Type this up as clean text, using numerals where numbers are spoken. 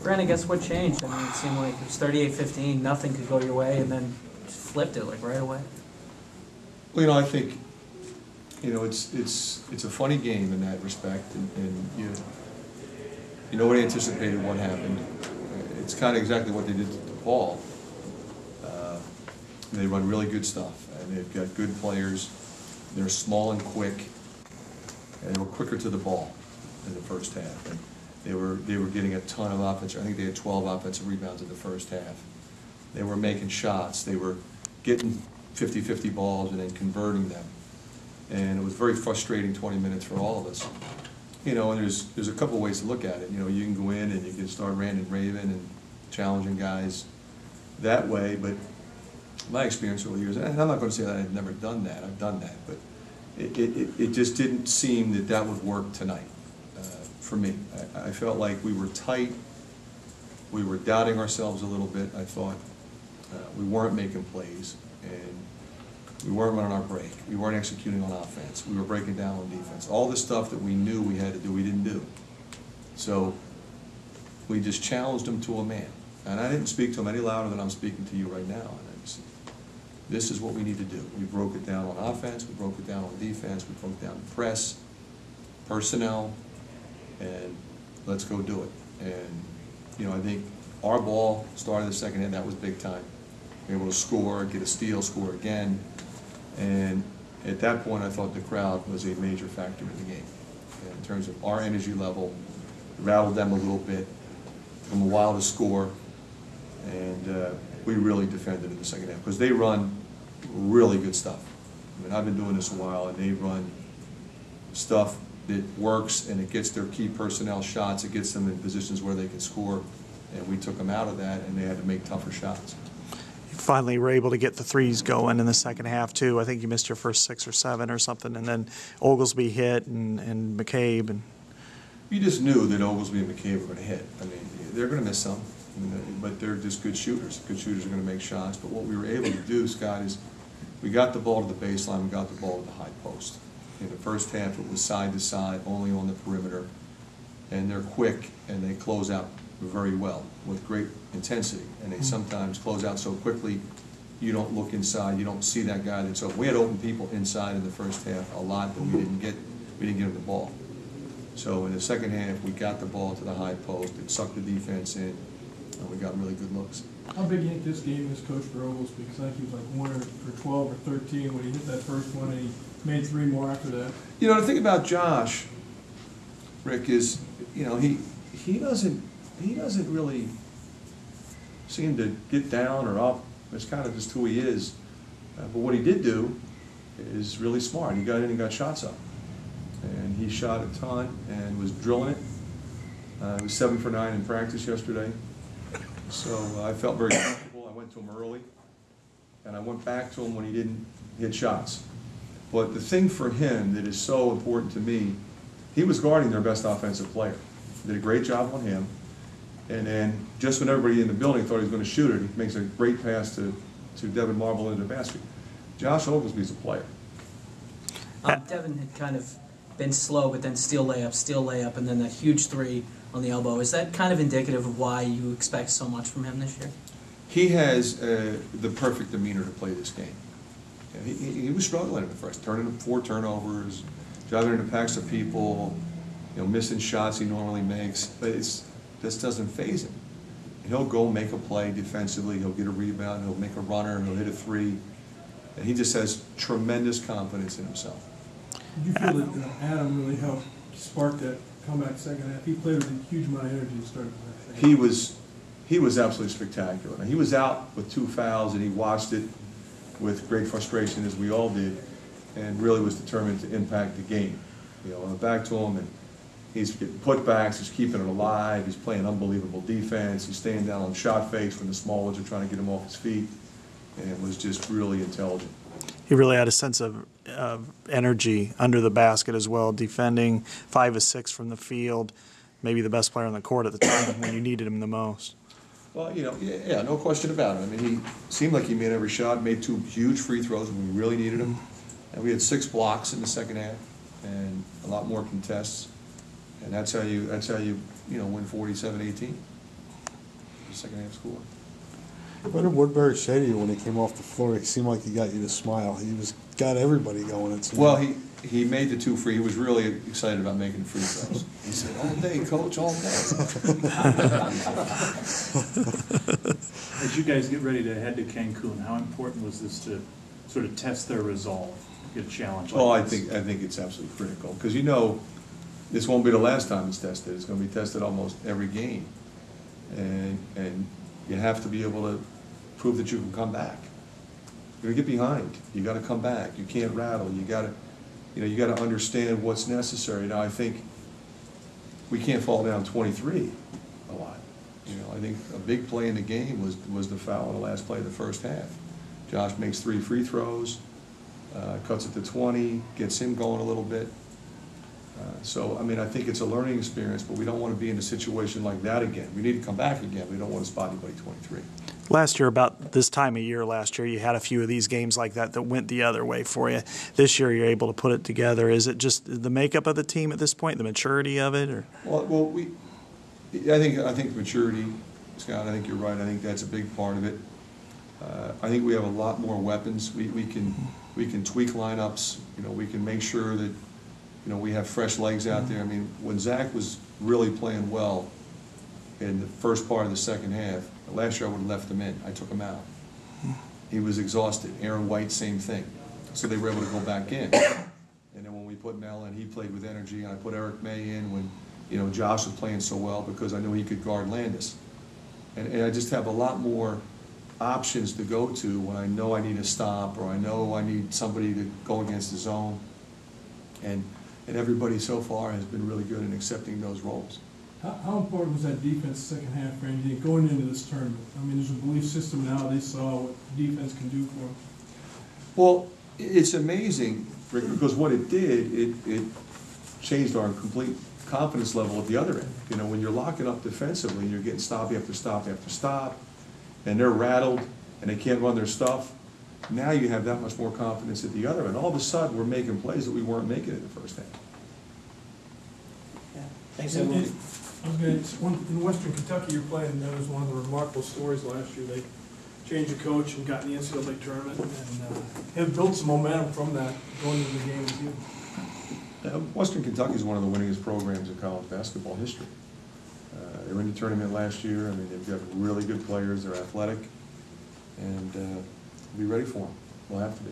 Fran, I guess what changed? I mean, it seemed like it was 38-15, nothing could go your way, and then just flipped it like right away. Well, I think, it's a funny game in that respect, and nobody anticipated what happened. It's kind of exactly what they did to DePaul. They run really good stuff, and they've got good players. They're small and quick, and they were quicker to the ball in the first half. And they were getting a ton of offense. I think they had 12 offensive rebounds in the first half. They were making shots. They were getting 50-50 balls and then converting them. And it was very frustrating 20 minutes for all of us. And there's a couple ways to look at it. You can go in and you can start ranting and raving and challenging guys that way, but my experience over the years, and I'm not going to say that I've never done that, I've done that, but it just didn't seem that would work tonight for me. I felt like we were tight, we were doubting ourselves a little bit. I thought we weren't making plays, and we weren't running our break. We weren't executing on offense. We were breaking down on defense. All the stuff that we knew we had to do, we didn't do. So we just challenged them to a man. And I didn't speak to them any louder than I'm speaking to you right now. And I just, this is what we need to do. We broke it down on offense, we broke it down on defense, we broke down press, personnel, and let's go do it. And, I think our ball started the second half, that was big time. We were able to score, get a steal, score again. And at that point, I thought the crowd was a major factor in the game. And in terms of our energy level, rattled them a little bit, from a while to score, and we really defended in the second half because they run really good stuff. I mean, I've been doing this a while, and they run stuff that works, and it gets their key personnel shots. It gets them in positions where they can score, and we took them out of that, and they had to make tougher shots. You finally were able to get the threes going in the second half too. I think you missed your first 6 or 7 or something, and then Oglesby hit and McCabe. And you just knew that Oglesby and McCabe were going to hit. I mean, they're going to miss some, but they're just good shooters. Good shooters are going to make shots. But what we were able to do, Scott, is we got the ball to the baseline, we got the ball to the high post. In the first half, it was side to side, only on the perimeter, and they're quick and they close out very well with great intensity. And they sometimes close out so quickly, you don't look inside, you don't see that guy that's open. We had open people inside in the first half a lot, but we didn't get them the ball. So in the second half, we got the ball to the high post, it sucked the defense in, and we got really good looks. How big do you think this game is, Coach, for Oglesby? Because I think he was like 1 for 12 or 13 when he hit that first one, and he made 3 more after that. The thing about Josh, Rick, is he doesn't really seem to get down or up. It's kind of just who he is. But what he did do is really smart. He got in and got shots up. And he shot a ton and was drilling it. He was 7 for 9 in practice yesterday. So I felt very comfortable. I went to him early. And I went back to him when he didn't hit shots. But the thing for him that is so important to me, he was guarding their best offensive player. Did a great job on him. And then just when everybody in the building thought he was going to shoot it, he makes a great pass to Devin Marble into the basket. Josh Oglesby's a player. Devin had kind of been slow, but then steal layup, and then that huge 3 on the elbow. Is that kind of indicative of why you expect so much from him this year? He has the perfect demeanor to play this game. He was struggling at first, turning 4 turnovers, driving into packs of people, missing shots he normally makes, but this doesn't faze him. He'll go make a play defensively, he'll get a rebound, he'll make a runner, he'll hit a 3, and he just has tremendous confidence in himself. Did you feel that Adam really helped spark that comeback second half? He played with a huge amount of energy to start the second half. He was absolutely spectacular. He was out with 2 fouls, and he watched it with great frustration, as we all did, and really was determined to impact the game. I went back to him, and he's getting putbacks, he's keeping it alive, he's playing unbelievable defense, he's staying down on shot fakes when the small ones are trying to get him off his feet, and it was just really intelligent. he really had a sense of energy under the basket as well, defending 5 of 6 from the field, maybe the best player on the court at the time when you needed him the most. Well, yeah, no question about it. I mean, he seemed like he made every shot, made 2 huge free throws when we really needed him. And we had 6 blocks in the second half and a lot more contests. And that's how you win 47-18. the second half score. What did Woodbury say to you when he came off the floor? He seemed like he got you to smile. He got everybody going. It seemed. Well, he made the 2 free. He was really excited about making the free throws. He said, "All day, coach, all day." As you guys get ready to head to Cancun, how important was this to sort of test their resolve, get a challenge like Oh, this? I think it's absolutely critical, because you know, this won't be the last time it's tested. It's going to be tested almost every game, and you have to be able to prove that you can come back. You're going to get behind. You got to come back. You can't rattle. You got to understand what's necessary. Now, I think we can't fall down 23 a lot. I think a big play in the game was the foul in the last play of the first half. Josh makes 3 free throws, cuts it to 20, gets him going a little bit. So, I mean, I think it's a learning experience, but we don't want to be in a situation like that again. We need to come back again. We don't want to spot anybody 23. Last year, about this time of year last year, you had a few of these games like that went the other way for you. This year, you're able to put it together. Is it just the makeup of the team at this point, the maturity of it? Or? Well, I think maturity, Scott, I think you're right. I think that's a big part of it. I think we have a lot more weapons. We can tweak lineups. We can make sure that we have fresh legs out there. I mean, when Zach was really playing well in the first part of the second half, last year I would have left him in. I took him out. He was exhausted. Aaron White, same thing. So they were able to go back in. And then when we put Mel in, he played with energy. And I put Eric May in when Josh was playing so well, because I knew he could guard Landis. And I just have a lot more options to go to when I know I need a stop, or I know I need somebody to go against the zone. And everybody so far has been really good in accepting those roles. How important was that defense second half, Randy, going into this tournament? I mean, there's a belief system now. They saw what defense can do for them. Well, it's amazing, Rick, because what it did, it changed our complete confidence level at the other end. When you're locking up defensively, you're getting stop after stop after stop, and they're rattled, and they can't run their stuff. Now you have that much more confidence at the other end. All of a sudden, we're making plays that we weren't making in the first half. Yeah. Thanks, everyone. In Western Kentucky, you're playing. That was one of the remarkable stories last year. They changed the coach and got in the NCAA tournament, and have built some momentum from that going into the game with you. Western Kentucky is one of the winningest programs in college basketball history. They were in the tournament last year. I mean, they've got really good players. They're athletic, and we'll be ready for them. We'll have to be.